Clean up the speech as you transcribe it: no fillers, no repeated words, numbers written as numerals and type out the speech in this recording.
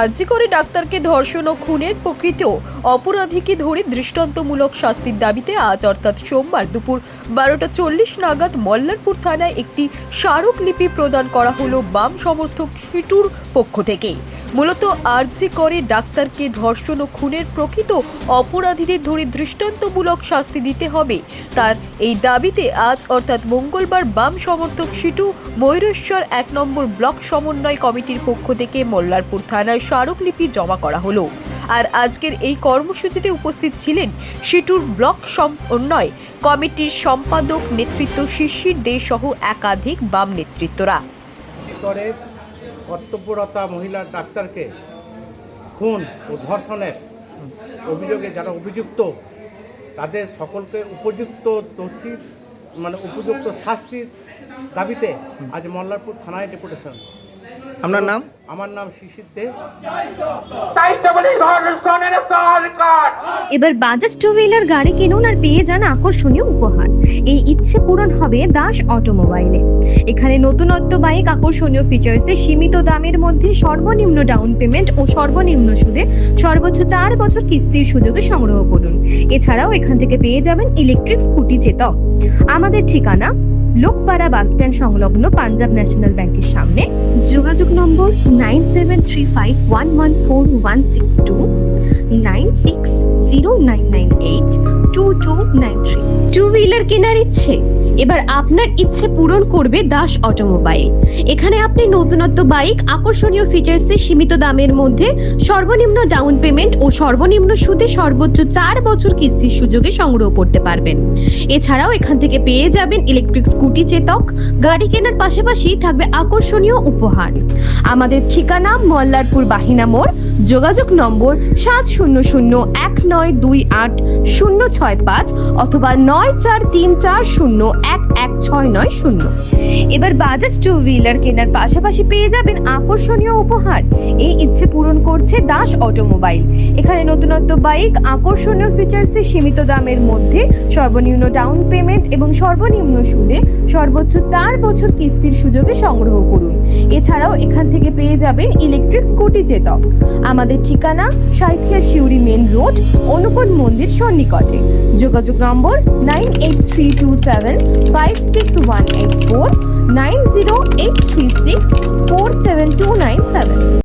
আরজি করে ডাক্তারকে ধর্ষণ ও খুনের প্রকৃত অপরাধীকে ধরে দৃষ্টান্তমূলক শাস্তির দাবিতে আজ অর্থাৎ সোমবার দুপুর 12:40 নাগাদ মল্লারপুর থানায় একটি স্মারকলিপি প্রদান করা হলো বাম সমর্থক সিটুর পক্ষ থেকে। মূলত আরজি করে ডাক্তারকে ধর্ষণ ও খুনের প্রকৃত অপরাধীদের ধরে দৃষ্টান্তমূলক শাস্তি দিতে হবে, তার এই দাবিতে আজ অর্থাৎ মঙ্গলবার বাম সমর্থক সিটু ময়ূরেশ্বর 1 নম্বর ব্লক সমন্বয় কমিটির পক্ষ থেকে মল্লারপুর থানায় স্মারকলিপি জমা করা হলো। আর আজকের এই কর্মসূচিতে উপস্থিত ছিলেন সিটুর ব্লক সমন্বয় কমিটির সম্পাদক নেতৃত্ব শিশির দে সহ একাধিক বাম নেতৃত্বরা। কর্তব্যরতা মহিলা ডাক্তারকে খুন ও ধর্ষণের অভিযোগে যারা অভিযুক্ত তাদের সকলকে উপযুক্ত দোষী উপযুক্ত শাস্তির দাবিতে আজ মল্লারপুর থানায় ডেপুটেশন। আপনার নাম? আমার নাম শিশির দে। এবার বাজাজ টু হুইলার গাড়ি কিনুন আর পেয়ে যান আকর্ষণীয় উপহার। এই ইচ্ছে পূরণ হবে দাস অটোমোবাইলে। এখানে নতুনত্ব বাইক, আকর্ষণীয় ফিচার্সে সীমিত দামের মধ্যে সর্বনিম্ন ডাউন পেমেন্ট ও সর্বনিম্ন সুদে সর্বোচ্চ 4 বছর কিস্তির সুযোগে সংগ্রহ করুন। এছাড়াও এখান থেকে পেয়ে যাবেন ইলেকট্রিক স্কুটি চেতক। আমাদের ঠিকানা লোকপাড়া বাস স্ট্যান্ড সংলগ্ন পাঞ্জাব ন্যাশনাল ব্যাংকের সামনে। যোগাযোগ নম্বর 9735114162, 9609982293। টু হুইলার কেনার ইচ্ছে? এবার আপনার ইচ্ছে পূরণ করবে দাস অটোমোবাইল। এখানে আপনি নতুনত্ব বাইক, আকর্ষণীয় ফিচার্সে সীমিত দামের মধ্যে সর্বনিম্ন ডাউন পেমেন্ট ও সর্বনিম্ন সুদে সর্বোচ্চ 4 বছর কিস্তির সুযোগে সংগ্রহ করতে পারবেন। এছাড়াও এখান থেকে পেয়ে যাবেন ইলেকট্রিক স্কুটি চেতক। গাড়ি কেনার পাশাপাশি থাকবে আকর্ষণীয় উপহার। আমাদের ঠিকানা মল্লারপুর বাহিনা মোড়। যোগাযোগ নম্বর 7001928065 অথবা 9434011690। এবার বাজাজ টু হুইলার কেনার পাশাপাশি পেয়ে যাবেন আকর্ষণীয় উপহার। এই ইচ্ছে পূরণ করছে দাস অটোমোবাইল। এখানে নতুনত্ব বাইক, আকর্ষণীয় ফিচার্সে সীমিত দামের মধ্যে সর্বনিম্ন ডাউন পেমেন্ট এবং সর্বনিম্ন সুদে সর্বোচ্চ 4 বছর কিস্তির সুযোগে সংগ্রহ করুন। এছাড়াও এখান থেকে পেয়ে যাবেন ইলেকট্রিক স্কুটি চেতক। আমাদের ঠিকানা সাঁইথিয়া শিউরি মেন রোড, অনুকূল মন্দির সন্নিকটে। যোগাযোগ নম্বর 9832756184, 9083647297।